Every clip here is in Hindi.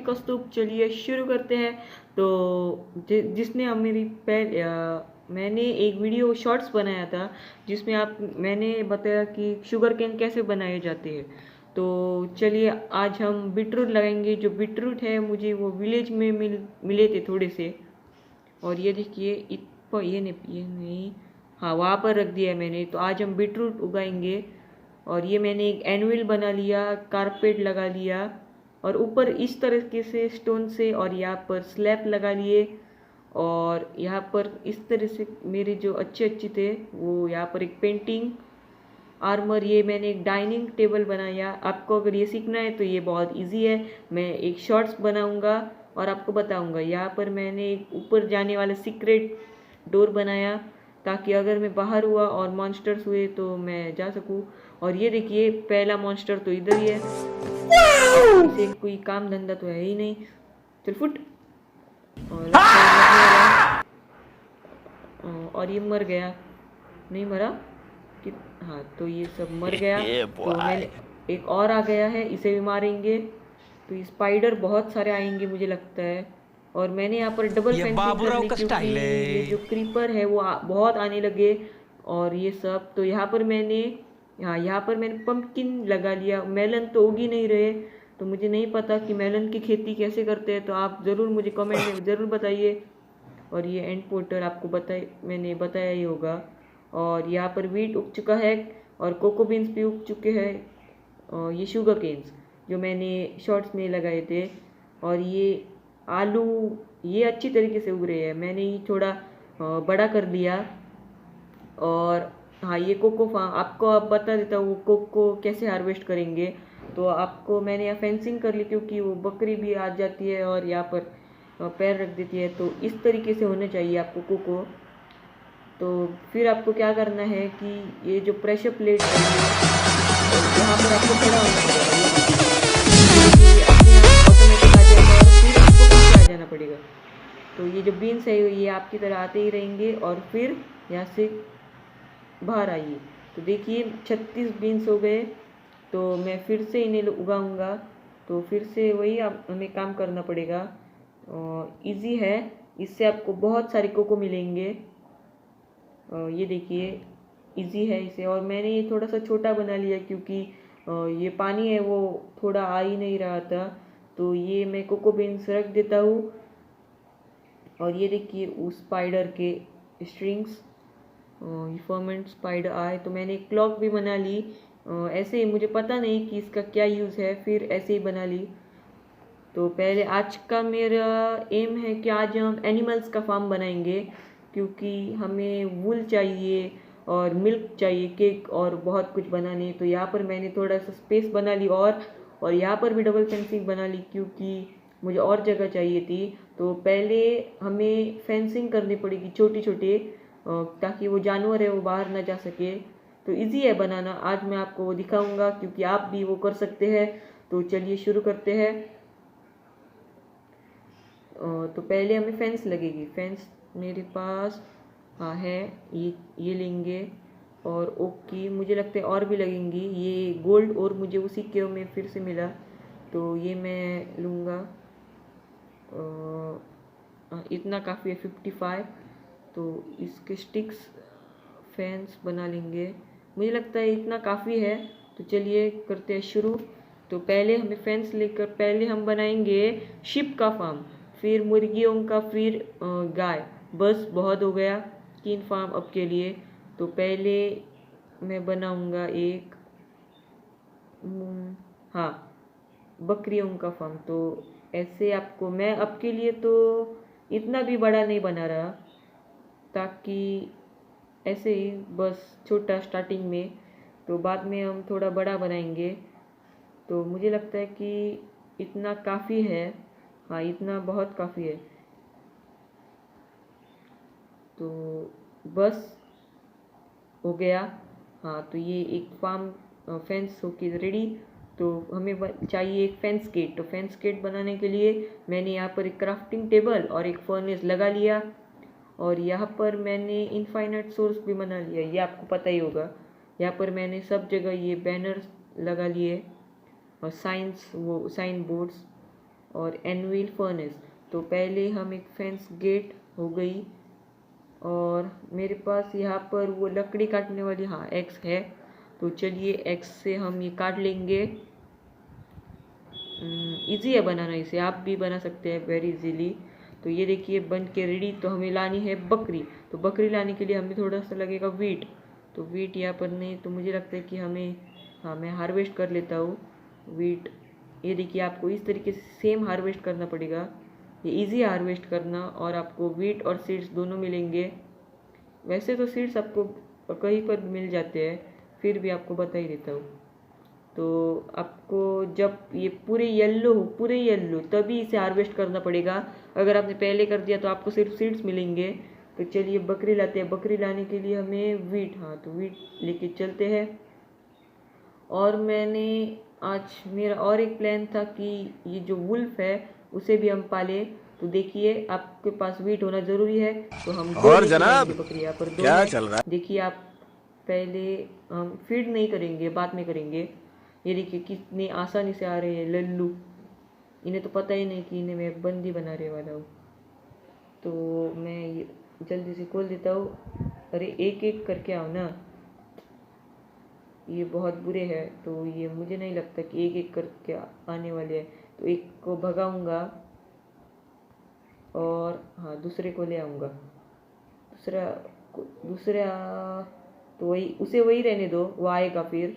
कौस्तुभ, चलिए शुरू करते हैं। तो जिसने हम मेरी मैंने एक वीडियो शॉर्ट्स बनाया था जिसमें मैंने बताया कि शुगर केन कैसे बनाए जाते हैं। तो चलिए आज हम बीटरूट लगाएंगे। जो बीटरूट है मुझे वो विलेज में मिले थे थोड़े से। और ये देखिए ये नहीं, हाँ वहाँ पर रख दिया है मैंने। तो आज हम बीटरूट उगाएंगे। और ये मैंने एक एनविल बना लिया, कारपेट लगा लिया और ऊपर इस तरीके से स्टोन से, और यहाँ पर स्लैब लगा लिए। और यहाँ पर इस तरह से मेरे जो अच्छे थे वो यहाँ पर एक पेंटिंग आर्मर, ये मैंने एक डाइनिंग टेबल बनाया। आपको अगर ये सीखना है तो ये बहुत इजी है। मैं एक शॉर्ट्स बनाऊंगा और आपको बताऊंगा। यहाँ पर मैंने एक ऊपर जाने वाला सीक्रेट डोर बनाया ताकि अगर मैं बाहर हुआ और मॉन्स्टर्स हुए तो मैं जा सकूं। और ये देखिए पहला मॉन्स्टर तो इधर ही है, इसे कोई काम धंधा तो है ही नहीं। चल फुट। और ये मर गया, नहीं मरा कि, हाँ तो ये सब मर गया। तो मैंने एक और आ गया है, इसे भी मारेंगे। तो ये स्पाइडर बहुत सारे आएंगे मुझे लगता है। और मैंने यहाँ पर डबल फेंसिंग कर ली क्योंकि ये जो क्रीपर है वो बहुत आने लगे और ये सब। तो यहाँ पर मैंने पंपकिन लगा लिया। मेलन तो उग ही नहीं रहे, तो मुझे नहीं पता कि मेलन की खेती कैसे करते हैं। तो आप ज़रूर मुझे कमेंट में ज़रूर बताइए। और ये एंड पोर्टर आपको मैंने बताया ही होगा। और यहाँ पर वीट उग चुका है और कोको बीन्स भी उग चुके हैं। और ये शुगर केन्स जो मैंने शॉर्ट्स में लगाए थे। और ये आलू ये अच्छी तरीके से उग रहे हैं। मैंने ये थोड़ा बड़ा कर दिया। और हाँ ये कोको फार्म आपको अब बता देता हूँ, वो कोको कैसे हार्वेस्ट करेंगे। तो आपको मैंने यहाँ फेंसिंग कर ली क्योंकि वो बकरी भी आ जाती है और यहाँ पर पैर रख देती है। तो इस तरीके से होना चाहिए आपको कोको। तो फिर आपको क्या करना है कि ये जो प्रेशर प्लेट है यहाँ पर आपको खड़ा होना पड़ेगा। ऑटोमेटिक आ जाएगा और फिर आपको पीछे आ जाना पड़ेगा। तो ये जो बीन्स है ये आपकी तरह आते ही रहेंगे और फिर यहाँ से बाहर आइए। तो देखिए 36 बीन्स हो गए। तो मैं फिर से इन्हें उगाऊंगा। तो फिर से वही हमें काम करना पड़ेगा। इजी है, इससे आपको बहुत सारे कोको मिलेंगे। ये देखिए इजी है इसे। और मैंने ये थोड़ा सा छोटा बना लिया क्योंकि ये पानी है वो थोड़ा आ ही नहीं रहा था। तो ये मैं कोको बीन्स रख देता हूँ। और ये देखिए उस स्पाइडर के स्ट्रिंग्स, फर्मेंट स्पाइडर आए। तो मैंने एक क्लॉक भी बना ली। ऐसे ही मुझे पता नहीं कि इसका क्या यूज़ है, फिर ऐसे ही बना ली। तो पहले आज का मेरा एम है कि आज हम एनिमल्स का फार्म बनाएंगे क्योंकि हमें वूल चाहिए और मिल्क चाहिए, केक और बहुत कुछ बनाने। तो यहाँ पर मैंने थोड़ा सा स्पेस बना ली और यहाँ पर भी डबल फेंसिंग बना ली क्योंकि मुझे और जगह चाहिए थी। तो पहले हमें फेंसिंग करनी पड़ेगी छोटी छोटी ताकि वो जानवर है वो बाहर ना जा सके। तो इजी है बनाना, आज मैं आपको वो दिखाऊंगा क्योंकि आप भी वो कर सकते हैं। तो चलिए शुरू करते हैं। तो पहले हमें फेंस लगेगी। फेंस मेरे पास हाँ है, ये लेंगे। और ओक की मुझे लगता है और भी लगेंगी। ये गोल्ड और मुझे उसी के में फिर से मिला तो ये मैं लूँगा। इतना काफ़ी है 55। तो इसके स्टिक्स फैंस बना लेंगे, मुझे लगता है इतना काफ़ी है। तो चलिए करते हैं शुरू। तो पहले हमें फेंस लेकर पहले हम बनाएंगे शिप का फार्म, फिर मुर्गियों का, फिर गाय। बस बहुत हो गया 3 फार्म अब के लिए। तो पहले मैं बनाऊंगा एक हाँ बकरियों का फार्म। तो ऐसे आपको मैं अब के लिए तो इतना भी बड़ा नहीं बना रहा, ताकि ऐसे ही बस छोटा स्टार्टिंग में। तो बाद में हम थोड़ा बड़ा बनाएंगे। तो मुझे लगता है कि इतना काफ़ी है। हाँ इतना बहुत काफ़ी है। तो बस हो गया। हाँ तो ये एक फार्म फेंस होके रेडी। तो हमें चाहिए एक फेंस गेट। तो फेंस गेट बनाने के लिए मैंने यहाँ पर एक क्राफ्टिंग टेबल और एक फर्नेस लगा लिया। और यहाँ पर मैंने इनफाइनाइट सोर्स भी बना लिया, ये आपको पता ही होगा। यहाँ पर मैंने सब जगह ये बैनर्स लगा लिए और साइन बोर्ड्स। और एनुअल फर्नेस। तो पहले हम एक फेंस गेट हो गई, और मेरे पास यहाँ पर वो लकड़ी काटने वाली हाँ एक्स है, तो चलिए एक्स से हम ये काट लेंगे। इजी है बनाना, इसे आप भी बना सकते हैं वेरी इजीली। तो ये देखिए बन के रेडी। तो हमें लानी है बकरी, तो बकरी लाने के लिए हमें थोड़ा सा लगेगा वीट। तो वीट यहाँ पर नहीं, तो मुझे लगता है कि हमें हाँ मैं हार्वेस्ट कर लेता हूँ वीट। ये देखिए आपको इस तरीके से सेम हार्वेस्ट करना पड़ेगा, ये इजी है हार्वेस्ट करना, और आपको वीट और सीड्स दोनों मिलेंगे। वैसे तो सीड्स आपको कहीं पर भी मिल जाते हैं, फिर भी आपको बता ही देता हूँ। तो आपको जब ये पूरे येल्लो तभी इसे हार्वेस्ट करना पड़ेगा। अगर आपने पहले कर दिया तो आपको सिर्फ सीड्स मिलेंगे। तो चलिए बकरी लाते हैं। बकरी लाने के लिए हमें वीट, हाँ तो वीट लेके चलते हैं। और मैंने आज मेरा और एक प्लान था कि ये जो वुल्फ है उसे भी हम पाले। तो देखिए आपके पास वीट होना ज़रूरी है, तो हम दो और लेके जनाब आएंगे बकरी। यहाँ पर दो क्या है, चल रहा देखिए आप। पहले हम फीड नहीं करेंगे, बाद में करेंगे। ये देखिए कितनी आसानी से आ रहे हैं लल्लू, इन्हें तो पता ही नहीं कि इन्हें मैं बंदी बनाने वाला हूँ। तो मैं ये जल्दी से खोल देता हूँ। अरे एक एक करके आओ ना, ये बहुत बुरे हैं। तो ये मुझे नहीं लगता कि एक एक करके आने वाले हैं। तो एक को भगाऊंगा और हाँ दूसरे को ले आऊँगा। दूसरा तो वही, उसे वही रहने दो, वो आएगा फिर।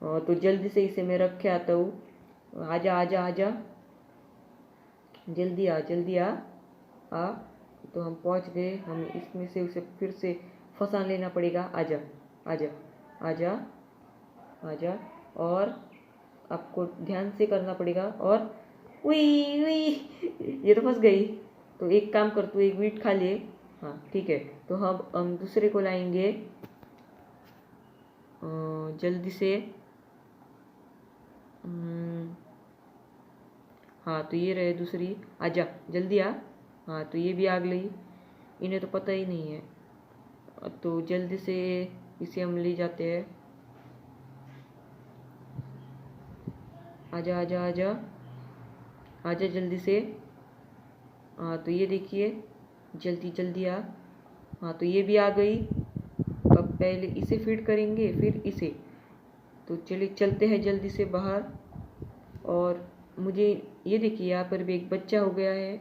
तो जल्दी से इसे मैं रख के आता हूँ। आजा आजा आजा, जल्दी आ जल्दी आ आ। तो हम पहुँच गए। हमें इसमें से उसे फिर से फंसा लेना पड़ेगा। आजा आजा आजा आजा, और आपको ध्यान से करना पड़ेगा। और उई उई, ये तो फंस गई। तो एक काम कर, तू एक वीट खा ले। हाँ ठीक है। तो हम दूसरे को लाएंगे जल्दी से। हाँ तो ये रहे दूसरी, आजा जल्दी आ। हाँ तो ये भी आ गई, इन्हें तो पता ही नहीं है। तो जल्दी से इसे हम ले जाते हैं। आजा आजा आजा आजा जल्दी से। हाँ तो ये देखिए, जल्दी जल्दी आ। हाँ तो ये भी आ गई। अब पहले इसे फीड करेंगे फिर इसे। तो चलिए चलते हैं जल्दी से बाहर। और मुझे ये देखिए यहाँ पर भी एक बच्चा हो गया है।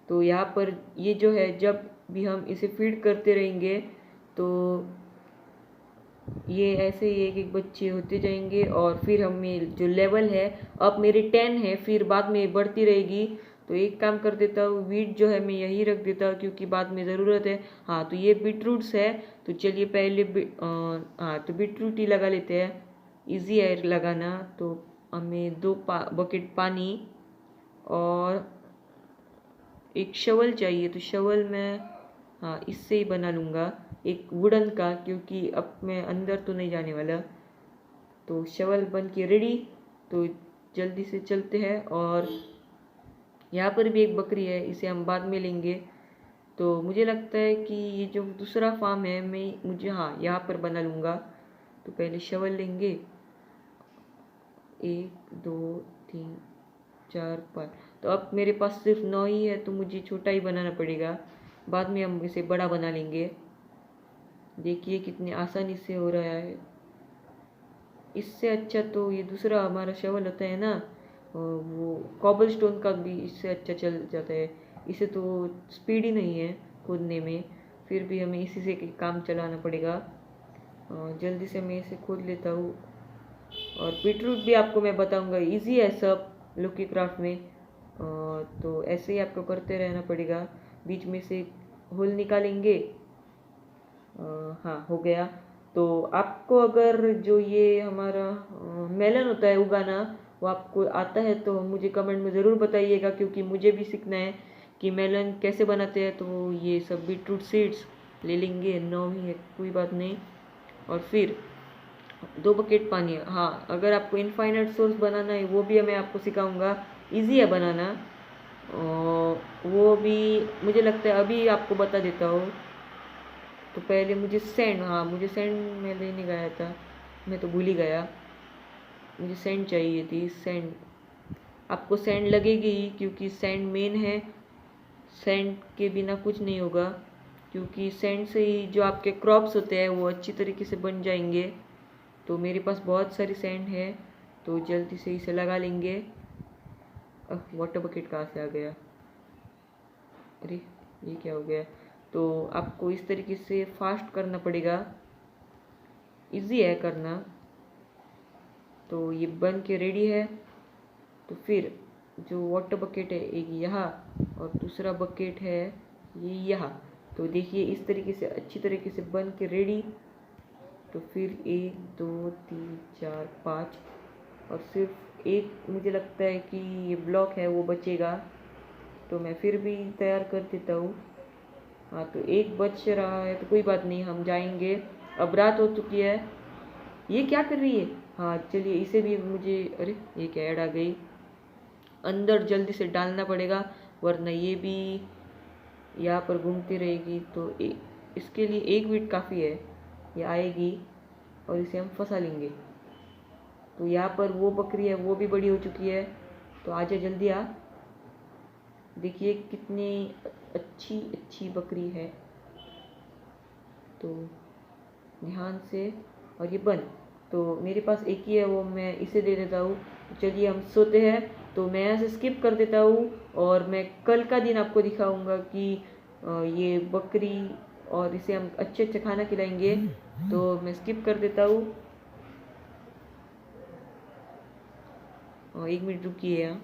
तो यहाँ पर ये जो है, जब भी हम इसे फीड करते रहेंगे तो ये ऐसे ही एक एक बच्चे होते जाएंगे। और फिर हमें जो लेवल है, अब मेरी 10 है, फिर बाद में बढ़ती रहेगी। तो एक काम कर देता हूँ, वीट जो है मैं यही रख देता हूँ क्योंकि बाद में ज़रूरत है। हाँ तो ये बीटरूट्स है। तो चलिए पहले हाँ तो बीटरूट ही लगा लेते हैं, इजी है लगाना। तो हमें 2 बकेट पानी और एक शवल चाहिए। तो शवल मैं हाँ इससे ही बना लूँगा, एक वुडन का, क्योंकि अब मैं अंदर तो नहीं जाने वाला। तो शवल बन के रेडी। तो जल्दी से चलते हैं। और यहाँ पर भी एक बकरी है, इसे हम बाद में लेंगे। तो मुझे लगता है कि ये जो दूसरा फार्म है मुझे हाँ यहाँ पर बना लूँगा। तो पहले शवल लेंगे, 1 2 3 4 5। तो अब मेरे पास सिर्फ 9 ही है, तो मुझे छोटा ही बनाना पड़ेगा। बाद में हम इसे बड़ा बना लेंगे। देखिए कितनी आसानी से हो रहा है। इससे अच्छा तो ये दूसरा हमारा शवल होता है ना, वो कॉबल स्टोन का भी इससे अच्छा चल जाता है। इसे तो स्पीड ही नहीं है खोदने में, फिर भी हमें इसी से काम चलाना पड़ेगा। जल्दी से मैं इसे खोद लेता हूँ। और बीटरूट भी आपको मैं बताऊंगा, इजी है सब लुकी क्राफ्ट में। तो ऐसे ही आपको करते रहना पड़ेगा। बीच में से होल निकालेंगे। हाँ हो गया। तो आपको अगर जो ये हमारा मेलन होता है उगाना, वो आपको आता है तो मुझे कमेंट में ज़रूर बताइएगा, क्योंकि मुझे भी सीखना है कि मेलन कैसे बनाते हैं। तो ये सब बीटरूट सीड्स ले लेंगे, 9 ही है कोई बात नहीं। और फिर 2 बकेट पानी। हाँ अगर आपको इनफाइनाइट सोर्स बनाना है वो भी मैं आपको सिखाऊंगा, इजी है बनाना। वो भी मुझे लगता है अभी आपको बता देता हूँ। तो पहले मुझे सैंड, हाँ मुझे सैंड मैं लेने गया था, मैं तो भूल ही गया। मुझे सैंड चाहिए थी, सैंड आपको सैंड लगेगी ही, क्योंकि सैंड मेन है, सैंड के बिना कुछ नहीं होगा, क्योंकि सैंड से ही जो आपके क्रॉप्स होते हैं वो अच्छी तरीके से बन जाएंगे। तो मेरे पास बहुत सारी सैंड है, तो जल्दी से इसे लगा लेंगे। वाटर बकेट कहाँ से आ गया? अरे ये क्या हो गया? तो आपको इस तरीके से फास्ट करना पड़ेगा, इजी है करना। तो ये बन के रेडी है। तो फिर जो वाटर बकेट है एक यहाँ और दूसरा बकेट है ये यहाँ। तो देखिए इस तरीके से अच्छी तरीके से बन के रेडी। तो फिर 1 2 3 4 5 और सिर्फ एक मुझे लगता है कि ये ब्लॉक है वो बचेगा, तो मैं फिर भी तैयार कर देता हूँ। हाँ तो एक बच रहा है, तो कोई बात नहीं, हम जाएंगे। अब रात हो चुकी है। ये क्या कर रही है? हाँ चलिए इसे भी मुझे, अरे ये क्या ऐड आ गई, अंदर जल्दी से डालना पड़ेगा, वरना ये भी यहाँ पर घूमती रहेगी। तो इसके लिए 1 मिनट काफ़ी है, ये आएगी और इसे हम फंसा लेंगे। तो यहाँ पर वो बकरी है वो भी बड़ी हो चुकी है, तो आजा जल्दी आ। देखिए कितनी अच्छी अच्छी बकरी है। तो ध्यान से, और ये बंद। तो मेरे पास एक ही है, वो मैं इसे दे देता हूँ। चलिए हम सोते हैं। तो मैं यहाँ से स्किप कर देता हूँ और मैं कल का दिन आपको दिखाऊंगा कि ये बकरी और इसे हम अच्छे अच्छे खाना खिलाएंगे। तो मैं स्किप कर देता हूँ। 1 मिनट रुकिए यहाँ।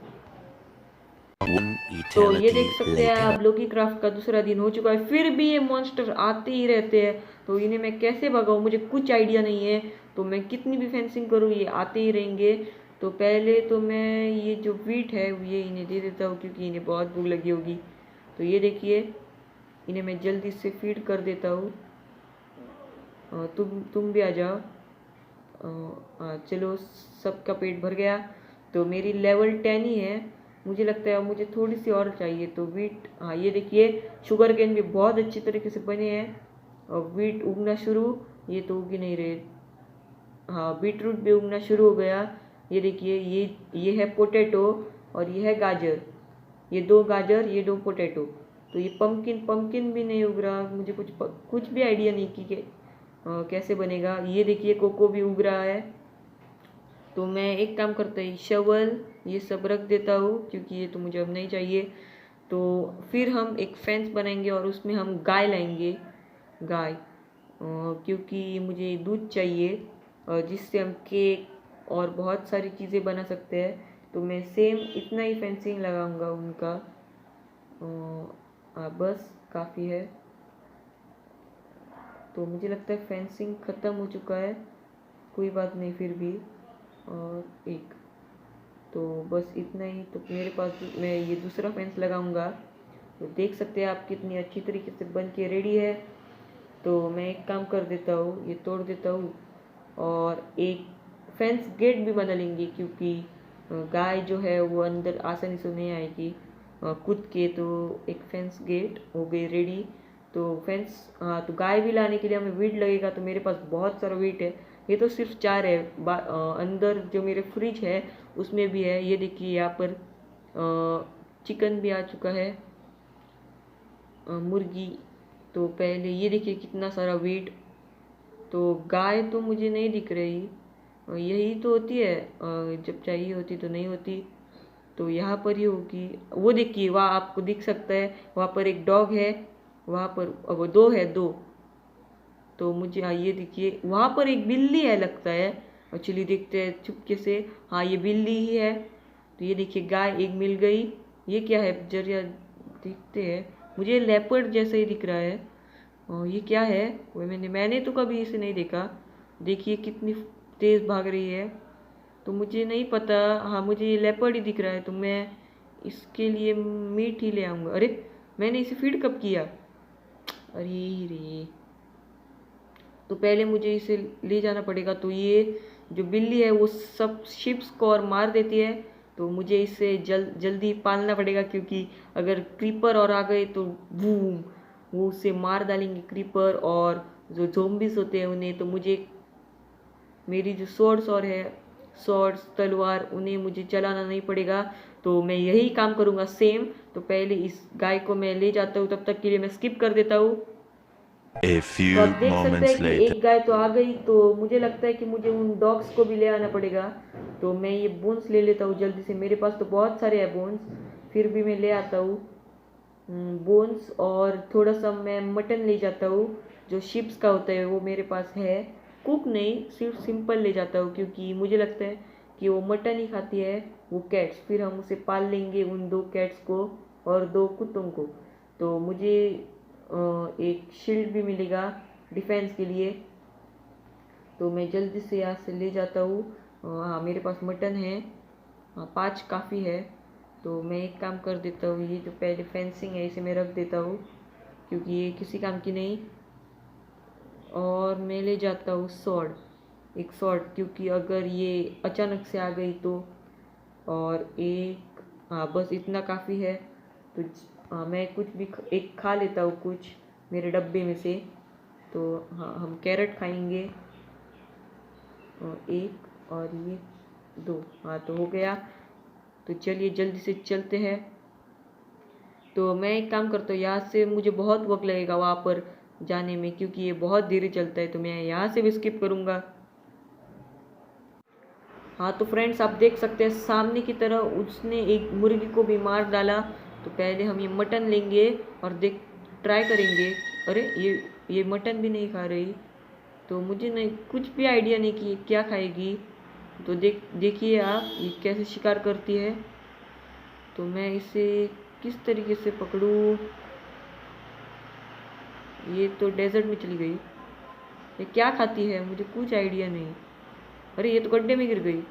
तो ये देख सकते हैं आप, लोकी क्राफ्ट का दूसरा दिन हो चुका है, फिर भी ये मॉन्स्टर आते ही रहते हैं। तो इन्हें मैं कैसे भगाऊं, मुझे कुछ आइडिया नहीं है। तो मैं कितनी भी फेंसिंग करूँ ये आते ही रहेंगे। तो पहले तो मैं ये जो वीट है ये इन्हें दे देता हूँ, क्योंकि इन्हें बहुत भूख लगी होगी। तो ये देखिए इन्हें मैं जल्दी से फीड कर देता हूँ। तुम भी आ जाओ। चलो सबका पेट भर गया। तो मेरी लेवल 10 ही है, मुझे लगता है मुझे थोड़ी सी और चाहिए। तो वीट, हाँ ये देखिए शुगर केन भी बहुत अच्छी तरीके से बने हैं और वीट उगना शुरू। ये तो उग ही नहीं रहे। हाँ बीट रूट भी उगना शुरू हो गया। ये देखिए ये है पोटैटो और ये है गाजर, ये 2 गाजर ये 2 पोटैटो। तो ये पम्पकिन भी नहीं उग रहा, मुझे कुछ भी आइडिया नहीं कि कैसे बनेगा। ये देखिए कोको भी उग रहा है। तो मैं एक काम करता हूँ, शवल ये सब रख देता हूँ, क्योंकि ये तो मुझे अब नहीं चाहिए। तो फिर हम एक फेंस बनाएंगे और उसमें हम गाय लाएंगे, गाय, क्योंकि मुझे दूध चाहिए जिससे हम केक और बहुत सारी चीज़ें बना सकते हैं। तो मैं सेम इतना ही फेंसिंग लगाऊंगा उनका। बस काफ़ी है। तो मुझे लगता है फेंसिंग ख़त्म हो चुका है, कोई बात नहीं फिर भी। और एक, तो बस इतना ही। तो मेरे पास मैं ये दूसरा फेंस लगाऊंगा। तो देख सकते हैं आप कितनी अच्छी तरीके से बन के रेडी है। तो मैं एक काम कर देता हूँ, ये तोड़ देता हूँ और एक फेंस गेट भी बना लेंगे, क्योंकि गाय जो है वो अंदर आसानी से नहीं आएगी कूद के। तो एक फेंस गेट हो गई रेडी। तो फेंस, हाँ तो गाय भी लाने के लिए हमें वीट लगेगा। तो मेरे पास बहुत सारा वीट है, ये तो सिर्फ 4 है। अंदर जो मेरे फ्रिज है उसमें भी है। ये देखिए यहाँ पर चिकन भी आ चुका है, मुर्गी। तो पहले ये देखिए कितना सारा वीट। तो गाय तो मुझे नहीं दिख रही, यही तो होती है जब चाहिए होती तो नहीं होती। तो यहाँ पर ही होगी। वो देखिए वहाँ आपको दिख सकता है, वहाँ पर एक डॉग है, वहाँ पर वो 2 है 2। तो मुझे, हाँ ये देखिए वहाँ पर एक बिल्ली है लगता है। और चलिए देखते हैं चुपके से, हाँ ये बिल्ली ही है। तो ये देखिए गाय एक मिल गई। ये क्या है जरिया, देखते हैं, मुझे लेपर्ड जैसा ही दिख रहा है। और ये क्या है, वो मैंने तो कभी इसे नहीं देखा। देखिए कितनी तेज़ भाग रही है। तो मुझे नहीं पता, हाँ मुझे ये लेपर्ड ही दिख रहा है। तो मैं इसके लिए मीट ही ले आऊँगा। अरे मैंने इसे फीड कब किया, अरे रे। तो पहले मुझे इसे ले जाना पड़ेगा। तो ये जो बिल्ली है वो सब शिप्स को और मार देती है। तो मुझे इसे जल्दी पालना पड़ेगा, क्योंकि अगर क्रीपर और आ गए तो बूम, वो उसे मार डालेंगे क्रीपर और जो ज़ोंबीज होते हैं उन्हें। तो मुझे मेरी जो स्वॉर्ड्स तलवार उन्हें मुझे चलाना नहीं पड़ेगा। तो मैं यही काम करूँगा सेम। तो पहले इस गाय को मैं ले जाता हूँ, तब तक के लिए मैं स्किप कर देता हूँ। A तो few आप देख सकते moments हैं कि later. एक गाय तो आ गई। तो मुझे लगता है कि मुझे उन डॉग्स को भी ले आना पड़ेगा। तो मैं ये बोन्स ले लेता हूँ जल्दी से, मेरे पास तो बहुत सारे हैं बोन्स, फिर भी मैं ले आता हूँ बोन्स। और थोड़ा सा मैं मटन ले जाता हूँ जो शिप्स का होता है, वो मेरे पास है। कुक नहीं, सिर्फ सिंपल ले जाता हूँ, क्योंकि मुझे लगता है कि वो मटन ही खाती है वो कैट्स। फिर हम उसे पाल लेंगे, उन 2 कैट्स को और 2 कुत्तों को। तो मुझे एक शील्ड भी मिलेगा डिफेंस के लिए। तो मैं जल्दी से यहाँ से ले जाता हूँ। हाँ, मेरे पास मटन है। हाँ, 5 काफ़ी है। तो मैं एक काम कर देता हूँ, ये जो पहले फेंसिंग है इसे मैं रख देता हूँ, क्योंकि ये किसी काम की नहीं। और मैं ले जाता हूँ सॉर्ड, एक सॉर्ड, क्योंकि अगर ये अचानक से आ गई तो। और एक, हाँ बस इतना काफ़ी है। तो हाँ, मैं कुछ भी एक खा लेता हूँ कुछ मेरे डब्बे में से। तो हाँ, हम कैरेट खाएंगे और एक, और ये 2। हाँ, तो हो गया। तो चलिए जल्दी से चलते हैं। तो मैं एक काम करता हूँ, यहाँ से मुझे बहुत वक्त लगेगा वहाँ पर जाने में, क्योंकि ये बहुत धीरे चलता है। तो मैं यहाँ से भी स्किप करूँगा। हाँ, तो फ्रेंड्स आप देख सकते हैं सामने की तरह उसने एक मुर्गी को भी मार डाला। तो पहले हम ये मटन लेंगे और देख ट्राई करेंगे। अरे ये मटन भी नहीं खा रही। तो मुझे नहीं, कुछ भी आइडिया नहीं कि ये क्या खाएगी। तो देखिए आप ये कैसे शिकार करती है। तो मैं इसे किस तरीके से पकड़ूं। ये तो डेजर्ट में चली गई। ये क्या खाती है मुझे कुछ आइडिया नहीं। अरे ये तो गड्ढे में गिर गई।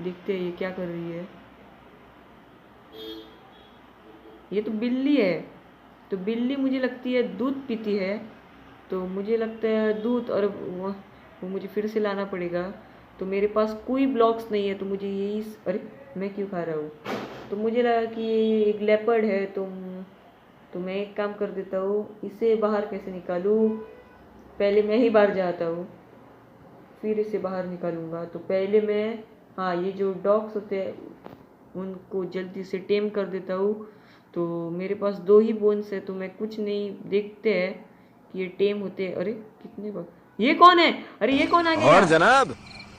देखते हैं ये क्या कर रही है। ये तो बिल्ली है। तो बिल्ली मुझे लगती है दूध पीती है। तो मुझे लगता है दूध, और वो मुझे फिर से लाना पड़ेगा। तो मेरे पास कोई ब्लॉक्स नहीं है, तो मुझे यही, अरे मैं क्यों खा रहा हूँ। तो मुझे लगा कि ये एक लेपर्ड है। तो मैं एक काम कर देता हूँ, इसे बाहर कैसे निकालूँ। पहले मैं ही बाहर जाता हूँ, फिर इसे बाहर निकालूंगा। तो पहले मैं, हाँ ये जो डॉग्स होते हैं उनको जल्दी से टेम कर देता हूँ। तो मेरे पास 2 ही बोन्स है, तो मैं कुछ नहीं, देखते हैं कि ये टेम होते हैं। अरे कितने बार, ये कौन है। अरे ये कौन आ गया। और जनाब,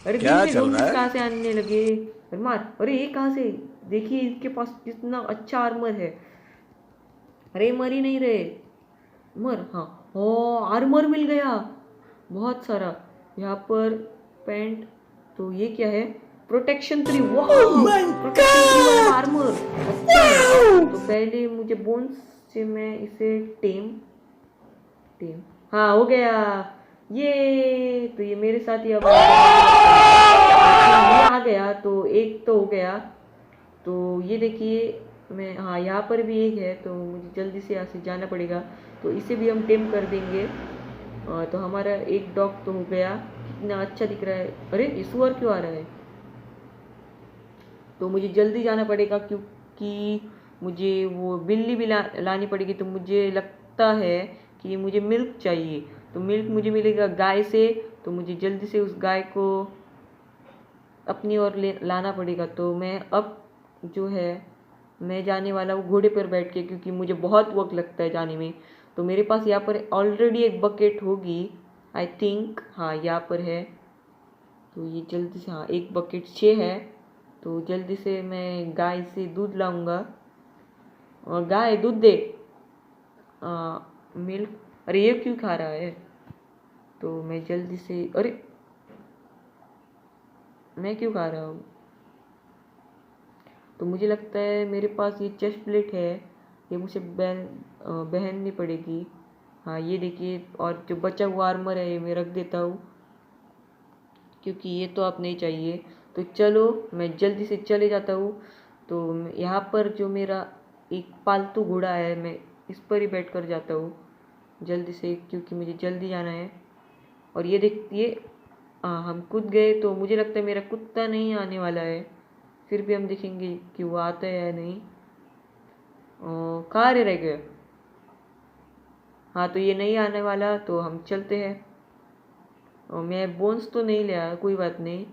अरे दिन क्या में चल रहा ज़ॉम्बीज़ है? कहाँ से आने लगे। अरे मार, अरे ये कहाँ से। देखिए इसके पास कितना अच्छा आर्मर है। अरे मर ही नहीं रहे। मर, हाँ। ओ, आर्मर मिल गया बहुत सारा यहाँ पर। पैंट, तो ये क्या है। प्रोटेक्शन 3, वाह, प्रोटेक्शन 3 वाला आर्मर अच्छा है। तो पहले मुझे बोन्स से मैं इसे टेम टेम, हाँ हो गया। ये तो ये मेरे साथ ही अब आएगा मुझे लगता है। ये आ गया तो एक तो हो गया। तो ये देखिए, मैं, हाँ यहाँ पर भी एक है। तो मुझे जल्दी से यहाँ से जाना पड़ेगा। तो इसे भी हम टेम कर देंगे। तो हमारा एक डॉग तो हो गया, कितना अच्छा दिख रहा है। अरे ये सुअर क्यों आ रहा है। तो मुझे जल्दी जाना पड़ेगा, क्योंकि मुझे वो बिल्ली भी लानी पड़ेगी। तो मुझे लगता है कि मुझे मिल्क चाहिए। तो मिल्क मुझे मिलेगा गाय से। तो मुझे जल्दी से उस गाय को अपनी ओर लाना पड़ेगा। तो मैं अब जो है, मैं जाने वाला हूँ घोड़े पर बैठ के, क्योंकि मुझे बहुत वक्त लगता है जाने में। तो मेरे पास यहाँ पर ऑलरेडी एक बकेट होगी आई थिंक, हाँ यहाँ पर है। तो ये जल्दी से, हाँ एक बकेट 6 है। तो जल्दी से मैं गाय से दूध लाऊंगा। और गाय दूध दे, मिल्क। अरे ये क्यों खा रहा है। तो मैं जल्दी से, अरे मैं क्यों खा रहा हूँ। तो मुझे लगता है मेरे पास ये चेस्ट प्लेट है, ये मुझे पहननी पड़ेगी। हाँ ये देखिए, और जो बचा हुआ आर्मर है ये मैं रख देता हूँ, क्योंकि ये तो आप नहीं चाहिए। तो चलो मैं जल्दी से चले जाता हूँ। तो यहाँ पर जो मेरा एक पालतू घोड़ा है, मैं इस पर ही बैठ कर जाता हूँ जल्दी से, क्योंकि मुझे जल्दी जाना है। और ये देखिए, हाँ हम कूद गए। तो मुझे लगता है मेरा कुत्ता नहीं आने वाला है, फिर भी हम देखेंगे कि वो आता है या नहीं। कहाँ रह गया। हाँ तो ये नहीं आने वाला, तो हम चलते हैं। मैं बोन्स तो नहीं लिया, कोई बात नहीं।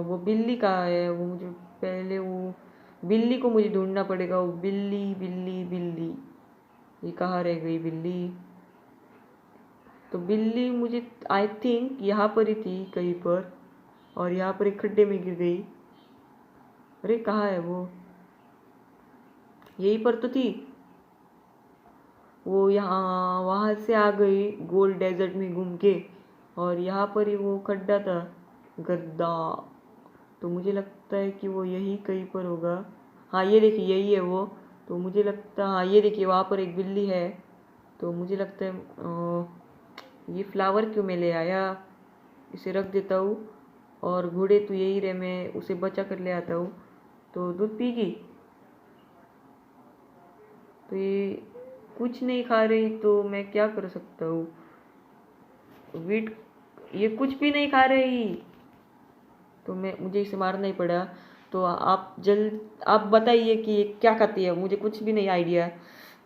वो बिल्ली कहाँ है? वो मुझे पहले वो बिल्ली को मुझे ढूंढना पड़ेगा। वो बिल्ली बिल्ली बिल्ली, ये कहाँ रह गई बिल्ली? तो बिल्ली मुझे आई थिंक यहाँ पर ही थी कहीं पर, और यहाँ पर एक खड्डे में गिर गई। अरे कहाँ है वो? यहीं पर तो थी वो, यहाँ वहाँ से आ गई गोल डेजर्ट में घूम के, और यहाँ पर ही वो खड्डा था गद्दा। तो मुझे लगता है कि वो यही कहीं पर होगा। हाँ ये देखिए यही है वो। तो मुझे लगता, हाँ ये देखिए वहाँ पर एक बिल्ली है। तो मुझे लगता है ये फ्लावर क्यों मैं ले आया, इसे रख देता हूँ। और घोड़े तो यही रहे, मैं उसे बचा कर ले आता हूँ। तो दूध पीगी? तो ये कुछ नहीं खा रही, तो मैं क्या कर सकता हूँ? वीट, ये कुछ भी नहीं खा रही, तो मुझे इसे मारना ही पड़ा। तो आप बताइए कि ये क्या खाती है, मुझे कुछ भी नहीं आइडिया।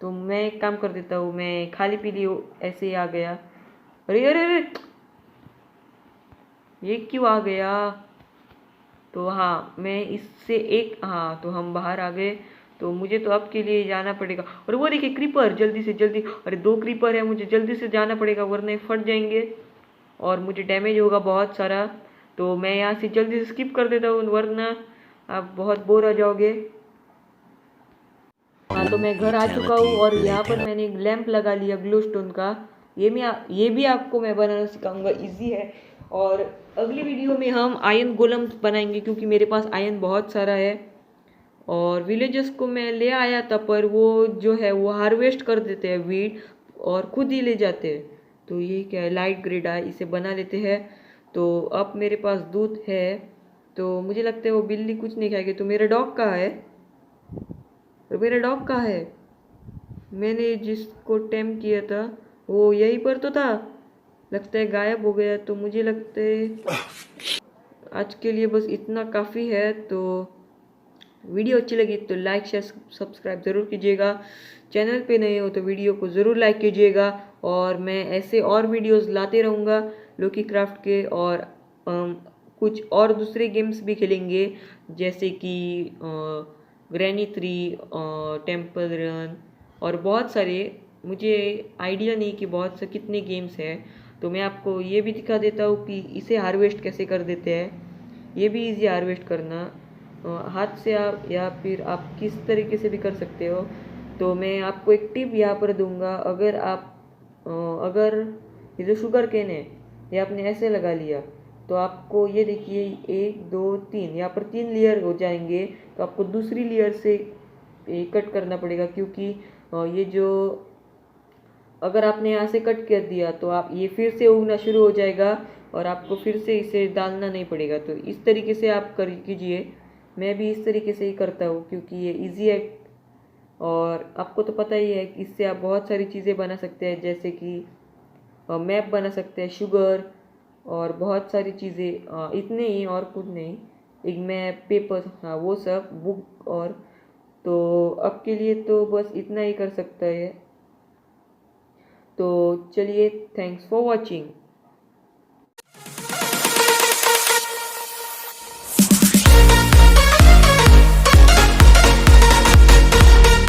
तो मैं एक काम कर देता हूँ, मैं खाली पीली ऐसे ही आ गया। अरे अरे अरे, ये क्यों आ गया? तो हाँ मैं इससे एक, हाँ तो हम बाहर आ गए। तो मुझे तो अब के लिए जाना पड़ेगा। और वो देखिए क्रीपर, जल्दी से जल्दी, अरे 2 क्रीपर है, मुझे जल्दी से जाना पड़ेगा वरना ये फट जाएंगे और मुझे डैमेज होगा बहुत सारा। तो मैं यहाँ से जल्दी से स्किप कर देता हूँ वरना आप बहुत बोर हो जाओगे। हाँ तो मैं घर आ चुका हूँ और यहाँ पर मैंने एक लैंप लगा लिया ग्लो स्टोन का। ये भी आपको मैं बनाना सिखाऊंगा, इजी है। और अगली वीडियो में हम आयरन गोलम बनाएंगे क्योंकि मेरे पास आयरन बहुत सारा है। और विलेजर्स को मैं ले आया था पर वो जो है वो हार्वेस्ट कर देते हैं वीड और खुद ही ले जाते हैं। तो ये क्या है, लाइट ग्रिड है, इसे बना लेते हैं। तो अब मेरे पास दूध है, तो मुझे लगता है वो बिल्ली कुछ नहीं खाएगी। तो मेरा डॉग कहाँ है? और मेरा डॉग कहाँ है? मैंने जिसको टेम किया था वो यहीं पर तो था, लगता है गायब हो गया। तो मुझे लगता है आज के लिए बस इतना काफ़ी है। तो वीडियो अच्छी लगी तो लाइक शेयर सब्सक्राइब ज़रूर कीजिएगा। चैनल पे नए हो तो वीडियो को ज़रूर लाइक कीजिएगा। और मैं ऐसे और वीडियोस लाते रहूँगा लोकी क्राफ्ट के, और कुछ और दूसरे गेम्स भी खेलेंगे जैसे कि ग्रैनी 3, टेम्पल रन और बहुत सारे। मुझे आइडिया नहीं कि बहुत से कितने गेम्स हैं। तो मैं आपको ये भी दिखा देता हूँ कि इसे हार्वेस्ट कैसे कर देते हैं। ये भी इजी हार्वेस्ट करना, हाथ से आप या फिर आप किस तरीके से भी कर सकते हो। तो मैं आपको एक टिप यहाँ पर दूंगा, अगर ये जो शुगर केन है ये आपने ऐसे लगा लिया तो आपको ये देखिए 1 2 3 यहाँ पर 3 लेयर हो जाएंगे। तो आपको दूसरी लेयर से कट करना पड़ेगा क्योंकि ये जो, अगर आपने यहाँ से कट कर दिया तो आप ये फिर से उगना शुरू हो जाएगा और आपको फिर से इसे डालना नहीं पड़ेगा। तो इस तरीके से आप कर कीजिए। मैं भी इस तरीके से ही करता हूँ क्योंकि ये इजी है। और आपको तो पता ही है कि इससे आप बहुत सारी चीज़ें बना सकते हैं जैसे कि मैप बना सकते हैं, शुगर और बहुत सारी चीज़ें, इतने ही और कुछ नहीं। एक मैप, पेपर, हाँ वो सब, बुक। और तो अब के लिए तो बस इतना ही कर सकता है। तो चलिए, थैंक्स फॉर वॉचिंग।